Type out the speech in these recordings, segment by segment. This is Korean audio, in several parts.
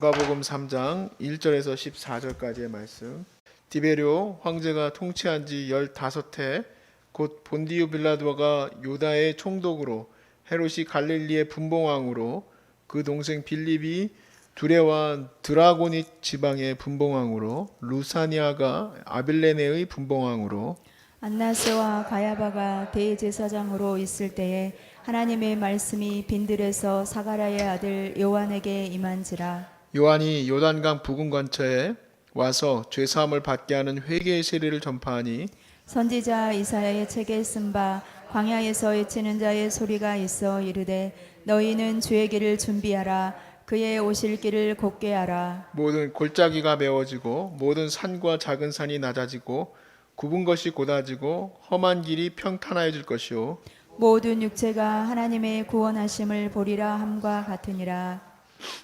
누가복음 3장 1절에서 14절까지의 말씀. 디베료 황제가 통치한 지 15해 곧 본디오 빌라도가 유다의 총독으로 헤롯이 갈릴리의 분봉왕으로 그 동생 빌립이 두레와 드라고닛 지방의 분봉왕으로 루사니아가 아빌레네의 분봉왕으로 안나스와 가야바가 대제사장으로 있을 때에 하나님의 말씀이 빈들에서 사가랴의 아들 요한에게 임한지라. 요한이 요단강 부근 근처에 와서 죄사함을 받게 하는 회개의 세례를 전파하니 선지자 이사야의 책에 쓴 바 광야에서 외치는 자의 소리가 있어 이르되 너희는 주의 길을 준비하라 그의 오실 길을 곧게 하라. 모든 골짜기가 메워지고 모든 산과 작은 산이 낮아지고 굽은 것이 곧아지고 험한 길이 평탄하여질 것이요 모든 육체가 하나님의 구원하심을 보리라 함과 같으니라.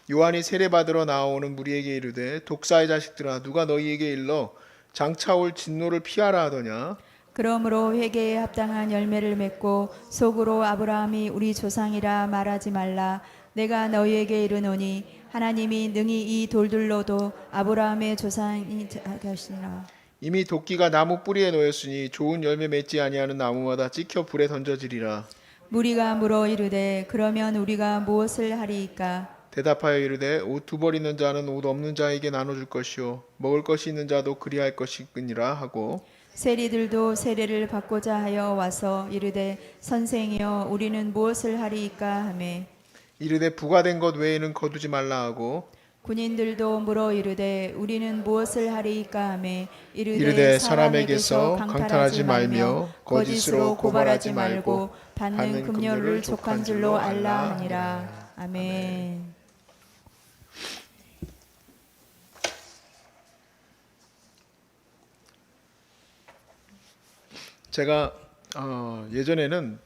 요한이 세례받으러 나오는 무리에게 이르되 독사의 자식들아 누가 너희에게 일러 장차 올 진노를 피하라 하더냐. 그러므로 회개에 합당한 열매를 맺고 속으로 아브라함이 우리 조상이라 말하지 말라. 내가 너희에게 이르노니 하나님이 능히 이 돌들로도 아브라함의 조상이 하시니라. 이미 도끼가 나무 뿌리에 놓였으니 좋은 열매 맺지 아니하는 나무마다 찍혀 불에 던져지리라. 무리가 물어 이르되 그러면 우리가 무엇을 하리이까? 대답하여 이르되 옷 두 벌 있는 자는 옷 없는 자에게 나눠줄 것이요 먹을 것이 있는 자도 그리할 것이니라 하고 세리들도 세례를 받고자 하여 와서 이르되 선생이여 우리는 무엇을 하리이까 하매 이르되 부과된 것 외에는 거두지 말라 하고 군인들도 물어 이르되 우리는 무엇을 하리이까 하매 이르되 사람에게서 강탈하지 말며 거짓으로 고발하지 말고 받는 급료를 족한 줄로 알라 하니라. 아멘. 제가 예전에는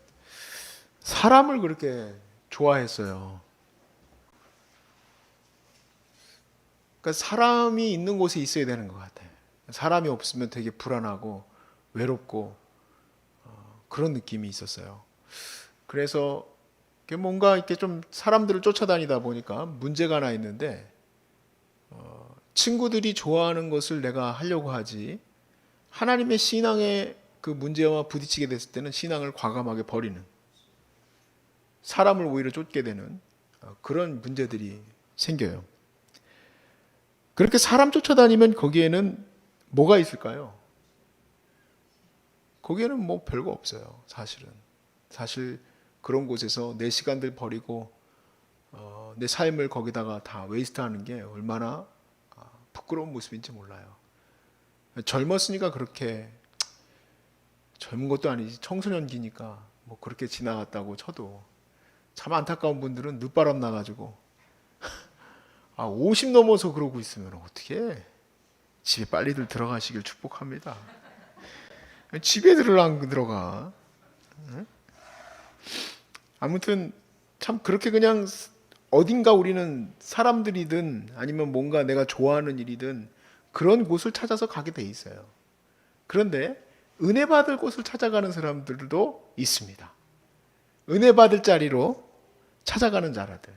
사람을 그렇게 좋아했어요. 그러니까 사람이 있는 곳에 있어야 되는 것 같아요. 사람이 없으면 되게 불안하고 외롭고 그런 느낌이 있었어요. 그래서 뭔가 이렇게 좀 사람들을 쫓아다니다 보니까 문제가 하나 있는데 친구들이 좋아하는 것을 내가 하려고 하지 하나님의 신앙의 그 문제와 부딪히게 됐을 때는 신앙을 과감하게 버리는 사람을 오히려 쫓게 되는 그런 문제들이 생겨요. 그렇게 사람 쫓아다니면 거기에는 뭐가 있을까요? 거기에는 뭐 별거 없어요. 사실은. 사실 그런 곳에서 내 시간들 버리고 내 삶을 거기다가 다 웨이스트하는 게 얼마나 부끄러운 모습인지 몰라요. 젊었으니까 그렇게 젊은 것도 아니지 청소년기니까 뭐 그렇게 지나갔다고 쳐도 참 안타까운 분들은 늦바람 나가지고 50 넘어서 그러고 있으면 어떻게 집에 빨리들 들어가시길 축복합니다. 집에들 안 들어가. 아무튼 참 그렇게 그냥 어딘가 우리는 사람들이든 아니면 뭔가 내가 좋아하는 일이든 그런 곳을 찾아서 가게 돼 있어요. 그런데 은혜 받을 곳을 찾아가는 사람들도 있습니다. 은혜 받을 자리로 찾아가는 자라들.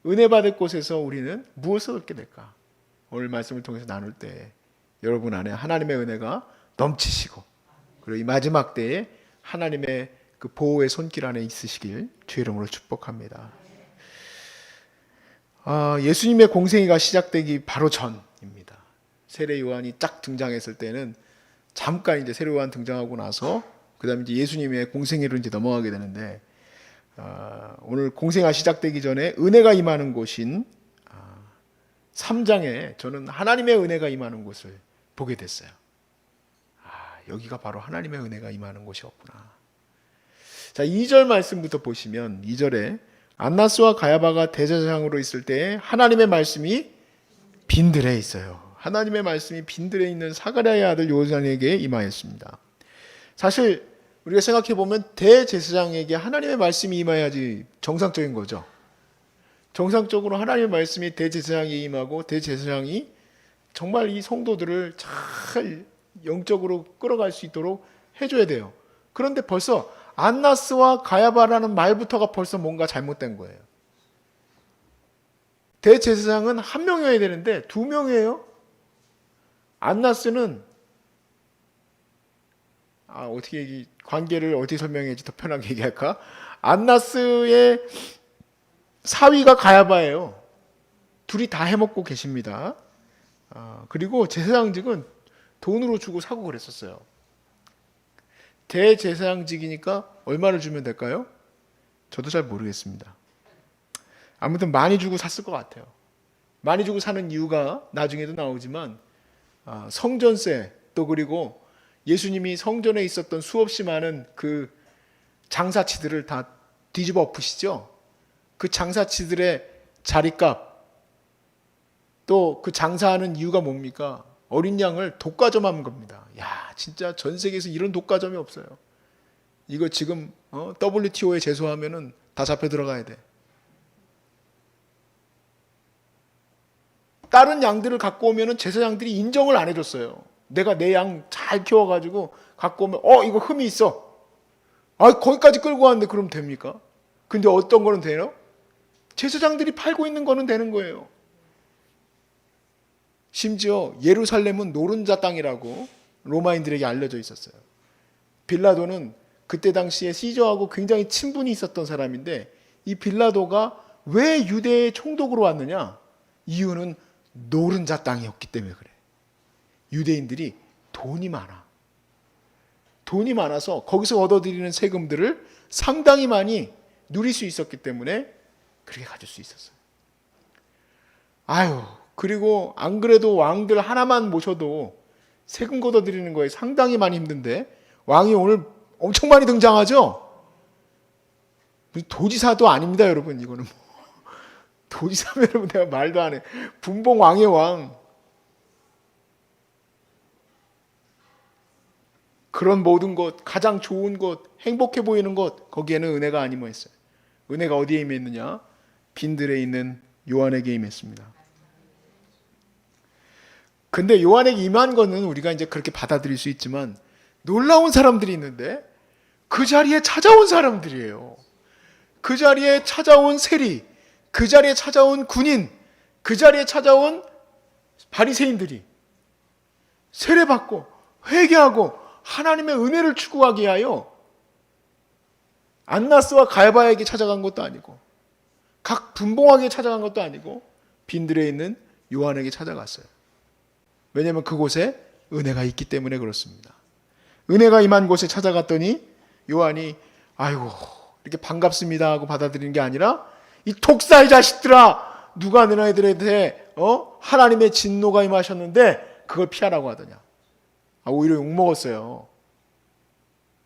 은혜 받을 곳에서 우리는 무엇을 얻게 될까? 오늘 말씀을 통해서 나눌 때 여러분 안에 하나님의 은혜가 넘치시고 그리고 이 마지막 때에 하나님의 그 보호의 손길 안에 있으시길 주의 이름으로 축복합니다. 예수님의 공생애가 시작되기 바로 전입니다. 세례 요한이 쫙 등장했을 때는 잠깐 이제 세례 요한 등장하고 나서 그다음에 이제 예수님의 공생애로 이제 넘어가게 되는데 오늘 공생애가 시작되기 전에 은혜가 임하는 곳인 3장에 저는 하나님의 은혜가 임하는 곳을 보게 됐어요. 여기가 바로 하나님의 은혜가 임하는 곳이었구나. 자, 2절 말씀부터 보시면 2절에 안나스와 가야바가 대제사장으로 있을 때 하나님의 말씀이 빈들에 있어요. 하나님의 말씀이 빈들에 있는 사가랴의 아들 요한에게 임하였습니다. 사실 우리가 생각해 보면 대제사장에게 하나님의 말씀이 임해야지 정상적인 거죠. 정상적으로 하나님의 말씀이 대제사장에게 임하고 대제사장이 정말 이 성도들을 잘 영적으로 끌어갈 수 있도록 해줘야 돼요. 그런데 벌써 안나스와 가야바라는 말부터가 벌써 뭔가 잘못된 거예요. 대제사장은 한 명이어야 되는데 두 명이에요. 안나스는 어떻게 이 관계를 어떻게 설명해야지 더 편하게 얘기할까? 안나스의 사위가 가야바예요. 둘이 다 해먹고 계십니다. 그리고 제사장직은 돈으로 주고 사고 그랬었어요. 대제사장직이니까 얼마를 주면 될까요? 저도 잘 모르겠습니다. 아무튼 많이 주고 샀을 것 같아요. 많이 주고 사는 이유가 나중에도 나오지만 성전세, 또 그리고 예수님이 성전에 있었던 수없이 많은 그 장사치들을 다 뒤집어 엎으시죠. 그 장사치들의 자리값, 또 그 장사하는 이유가 뭡니까? 어린 양을 독과점하는 겁니다. 야, 진짜 전 세계에서 이런 독과점이 없어요. 이거 지금 WTO에 제소하면은 다 잡혀 들어가야 돼. 다른 양들을 갖고 오면은 제사장들이 인정을 안 해줬어요. 내가 내 양 잘 키워가지고 갖고 오면 이거 흠이 있어. 거기까지 끌고 왔는데 그럼 됩니까? 근데 어떤 거는 돼요? 제사장들이 팔고 있는 거는 되는 거예요. 심지어 예루살렘은 노른자 땅이라고 로마인들에게 알려져 있었어요. 빌라도는 그때 당시에 시저하고 굉장히 친분이 있었던 사람인데 이 빌라도가 왜 유대의 총독으로 왔느냐? 이유는 노른자 땅이었기 때문에 그래. 유대인들이 돈이 많아. 돈이 많아서 거기서 얻어들이는 세금들을 상당히 많이 누릴 수 있었기 때문에 그렇게 가질 수 있었어요. 그리고 안 그래도 왕들 하나만 모셔도 세금 걷어들이는 거에 상당히 많이 힘든데 왕이 오늘 엄청 많이 등장하죠? 도지사도 아닙니다, 여러분. 이거는 도지사면 여러분 내가 말도 안 해. 분봉 왕의 왕. 그런 모든 것, 가장 좋은 것, 행복해 보이는 것, 거기에는 은혜가 아니뭐했어요. 은혜가 어디에 임했느냐? 빈들에 있는 요한에게 임했습니다. 근데 요한에게 임한 거는 우리가 이제 그렇게 받아들일 수 있지만 놀라운 사람들이 있는데 그 자리에 찾아온 사람들이에요. 그 자리에 찾아온 세리, 그 자리에 찾아온 군인, 그 자리에 찾아온 바리새인들이 세례받고 회개하고 하나님의 은혜를 추구하기 위하여 안나스와 가야바에게 찾아간 것도 아니고 각 분봉왕에게 찾아간 것도 아니고 빈들에 있는 요한에게 찾아갔어요. 왜냐하면 그곳에 은혜가 있기 때문에 그렇습니다. 은혜가 임한 곳에 찾아갔더니 요한이 이렇게 반갑습니다 하고 받아들이는 게 아니라 이 독사의 자식들아, 누가 너희들에 대해 하나님의 진노가 임하셨는데 그걸 피하라고 하더냐. 오히려 욕먹었어요.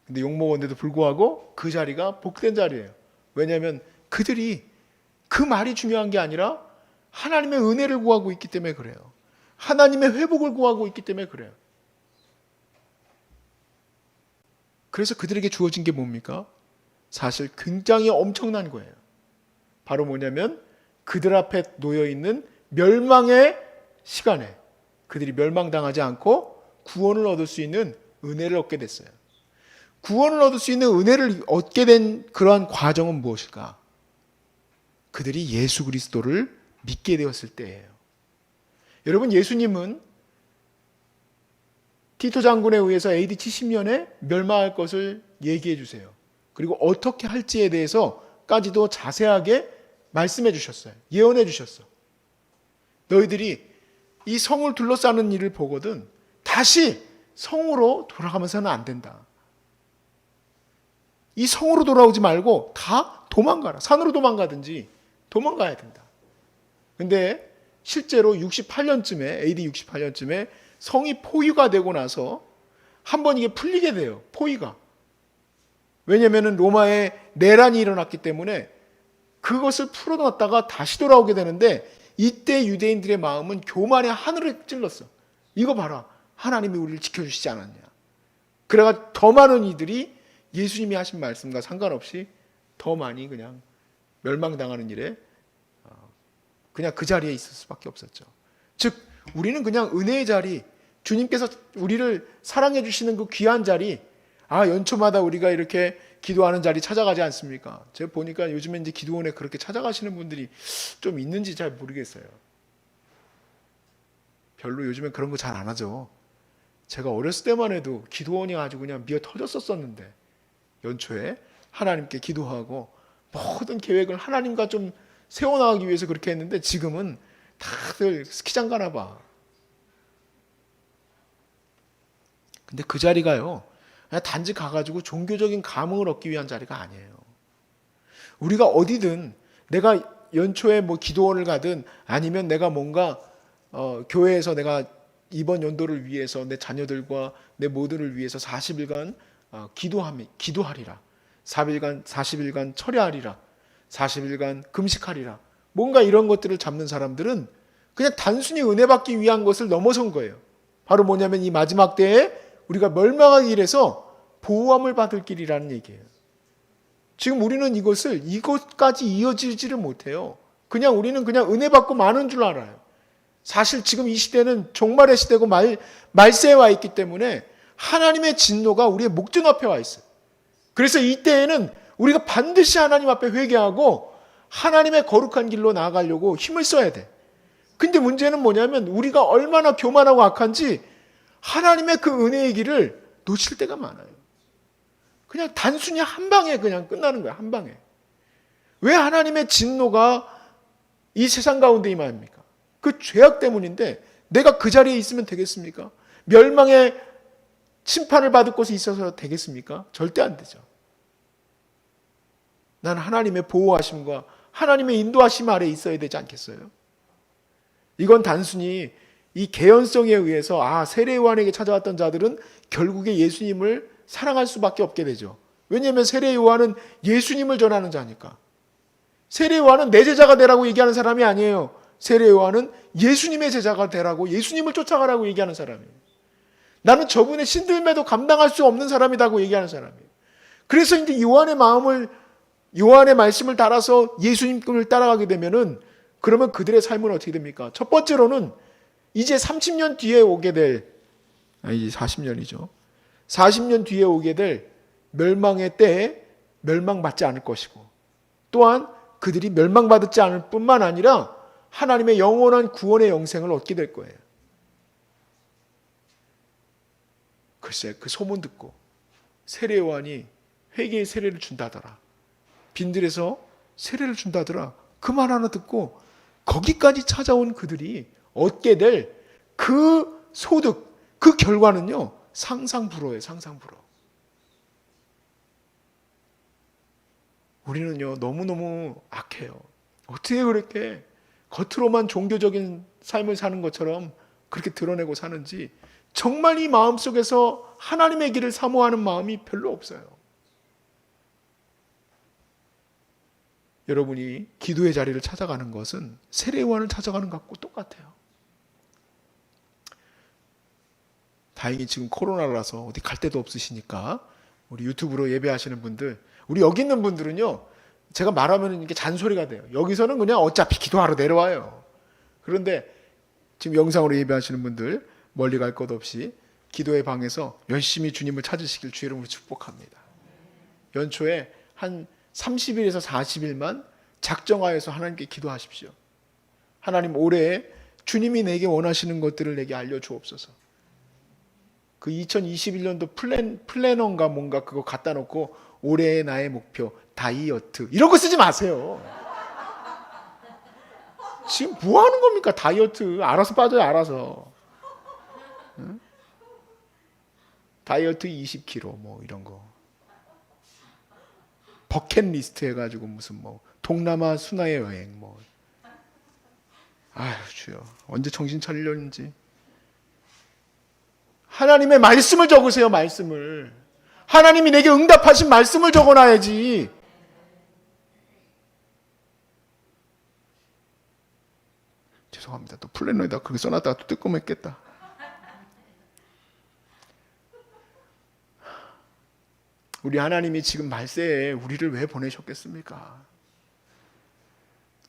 근데 욕먹었는데도 불구하고 그 자리가 복된 자리예요. 왜냐하면 그들이 그 말이 중요한 게 아니라 하나님의 은혜를 구하고 있기 때문에 그래요. 하나님의 회복을 구하고 있기 때문에 그래요. 그래서 그들에게 주어진 게 뭡니까? 사실 굉장히 엄청난 거예요. 바로 뭐냐면 그들 앞에 놓여있는 멸망의 시간에 그들이 멸망당하지 않고 구원을 얻을 수 있는 은혜를 얻게 됐어요. 구원을 얻을 수 있는 은혜를 얻게 된 그러한 과정은 무엇일까? 그들이 예수 그리스도를 믿게 되었을 때예요. 여러분, 예수님은 티토 장군에 의해서 AD 70년에 멸망할 것을 얘기해 주세요. 그리고 어떻게 할지에 대해서까지도 자세하게 말씀해 주셨어요. 예언해 주셨어. 너희들이 이 성을 둘러싸는 일을 보거든 다시 성으로 돌아가면서는 안 된다. 이 성으로 돌아오지 말고 다 도망가라. 산으로 도망가든지 도망가야 된다. 근데 실제로 68년쯤에 AD 68년쯤에 성이 포위가 되고 나서 한번 이게 풀리게 돼요. 포위가. 왜냐하면 로마에 내란이 일어났기 때문에 그것을 풀어놨다가 다시 돌아오게 되는데 이때 유대인들의 마음은 교만의 하늘을 찔렀어. 이거 봐라. 하나님이 우리를 지켜주시지 않았냐. 그래가 더 많은 이들이 예수님이 하신 말씀과 상관없이 더 많이 그냥 멸망당하는 일에 그냥 그 자리에 있을 수밖에 없었죠. 즉 우리는 그냥 은혜의 자리, 주님께서 우리를 사랑해 주시는 그 귀한 자리, 연초마다 우리가 이렇게 기도하는 자리 찾아가지 않습니까? 제가 보니까 요즘에 이제 기도원에 그렇게 찾아가시는 분들이 좀 있는지 잘 모르겠어요. 별로 요즘에 그런 거 잘 안 하죠. 제가 어렸을 때만 해도 기도원이 아주 그냥 미어 터졌었는데 연초에 하나님께 기도하고 모든 계획을 하나님과 좀 세워나가기 위해서 그렇게 했는데 지금은 다들 스키장 가나 봐. 근데 그 자리가요, 그냥 단지 가가지고 종교적인 감흥을 얻기 위한 자리가 아니에요. 우리가 어디든 내가 연초에 뭐 기도원을 가든 아니면 내가 뭔가 교회에서 내가 이번 연도를 위해서 내 자녀들과 내 모두를 위해서 40일간 기도하리라. 40일간 철야하리라. 40일간 금식하리라. 뭔가 이런 것들을 잡는 사람들은 그냥 단순히 은혜 받기 위한 것을 넘어선 거예요. 바로 뭐냐면 이 마지막 때에 우리가 멸망하기 일해서 보호함을 받을 길이라는 얘기예요. 지금 우리는 이것까지 이어지지를 못해요. 그냥 우리는 그냥 은혜 받고 마는 줄 알아요. 사실 지금 이 시대는 종말의 시대고 말세에 와 있기 때문에 하나님의 진노가 우리의 목전 앞에 와 있어요. 그래서 이때에는 우리가 반드시 하나님 앞에 회개하고 하나님의 거룩한 길로 나아가려고 힘을 써야 돼. 근데 문제는 뭐냐면 우리가 얼마나 교만하고 악한지 하나님의 그 은혜의 길을 놓칠 때가 많아요. 그냥 단순히 한 방에 그냥 끝나는 거야. 한 방에. 왜 하나님의 진노가 이 세상 가운데 임합니까? 그 죄악 때문인데 내가 그 자리에 있으면 되겠습니까? 멸망의 심판을 받을 곳에 있어서 되겠습니까? 절대 안 되죠. 난 하나님의 보호하심과 하나님의 인도하심 아래에 있어야 되지 않겠어요? 이건 단순히 이 개연성에 의해서 세례요한에게 찾아왔던 자들은 결국에 예수님을 사랑할 수밖에 없게 되죠. 왜냐하면 세례요한은 예수님을 전하는 자니까. 세례요한은 내 제자가 되라고 얘기하는 사람이 아니에요. 세례요한은 예수님의 제자가 되라고, 예수님을 쫓아가라고 얘기하는 사람이에요. 나는 저분의 신들매도 감당할 수 없는 사람이라고 얘기하는 사람이에요. 그래서 이제 요한의 말씀을 따라서 예수님을 따라가게 되면은 그러면 그들의 삶은 어떻게 됩니까? 첫 번째로는 이제 30년 뒤에 오게 될, 이제 40년이죠. 40년 뒤에 오게 될 멸망의 때에 멸망받지 않을 것이고, 또한 그들이 멸망받지 않을 뿐만 아니라 하나님의 영원한 구원의 영생을 얻게 될 거예요. 글쎄, 그 소문 듣고 세례요한이 회개의 세례를 준다더라, 빈들에서 세례를 준다더라, 그 말 하나 듣고 거기까지 찾아온 그들이 얻게 될 그 소득, 그 결과는요, 상상불허예요. 상상불허. 우리는요, 너무너무 악해요. 어떻게 그렇게 겉으로만 종교적인 삶을 사는 것처럼 그렇게 드러내고 사는지 정말 이 마음속에서 하나님의 길을 사모하는 마음이 별로 없어요. 여러분이 기도의 자리를 찾아가는 것은 세례요한을 찾아가는 것과 똑같아요. 다행히 지금 코로나라서 어디 갈 데도 없으시니까 우리 유튜브로 예배하시는 분들, 우리 여기 있는 분들은요, 제가 말하면 이게 잔소리가 돼요. 여기서는 그냥 어차피 기도하러 내려와요. 그런데 지금 영상으로 예배하시는 분들 멀리 갈 것 없이 기도의 방에서 열심히 주님을 찾으시길 주의 이름으로 축복합니다. 연초에 한 30일에서 40일만 작정하여서 하나님께 기도하십시오. 하나님, 올해 주님이 내게 원하시는 것들을 내게 알려주옵소서. 그 2021년도 플래너인가 뭔가 그거 갖다 놓고 올해의 나의 목표 다이어트 이런 거 쓰지 마세요. 지금 뭐 하는 겁니까? 다이어트 알아서 빠져요. 알아서. 응? 다이어트 20kg 뭐 이런 거 버킷리스트 해가지고 무슨 뭐 동남아 순화의 여행 뭐. 아휴 주여, 언제 정신 차리려는지. 하나님의 말씀을 적으세요. 말씀을. 하나님이 내게 응답하신 말씀을 적어놔야지. 죄송합니다. 또 플래너에다 그렇게 써놨다가 또 뜨끔했겠다. 우리 하나님이 지금 말세에 우리를 왜 보내셨겠습니까?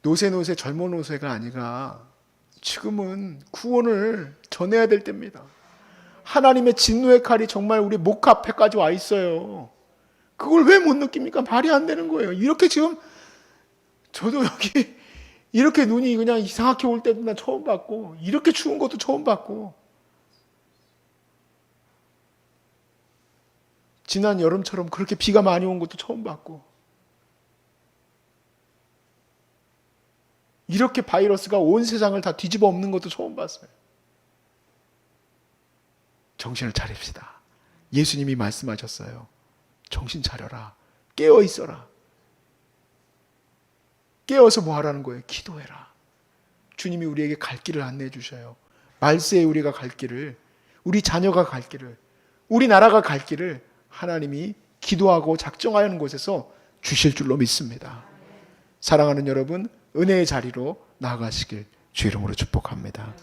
노세 젊은 노세가 아니라 지금은 구원을 전해야 될 때입니다. 하나님의 진노의 칼이 정말 우리 목 앞에까지 와 있어요. 그걸 왜 못 느낍니까? 말이 안 되는 거예요. 이렇게 지금 저도 여기 이렇게 눈이 그냥 이상하게 올 때도 나 처음 봤고, 이렇게 추운 것도 처음 봤고, 지난 여름처럼 그렇게 비가 많이 온 것도 처음 봤고, 이렇게 바이러스가 온 세상을 다 뒤집어 엎는 것도 처음 봤어요. 정신을 차립시다. 예수님이 말씀하셨어요. 정신 차려라. 깨어 있어라. 깨어서 뭐 하라는 거예요? 기도해라. 주님이 우리에게 갈 길을 안내해 주셔요. 말세에 우리가 갈 길을, 우리 자녀가 갈 길을, 우리 나라가 갈 길을 하나님이 기도하고 작정하는 곳에서 주실 줄로 믿습니다. 사랑하는 여러분, 은혜의 자리로 나아가시길 주 이름으로 축복합니다.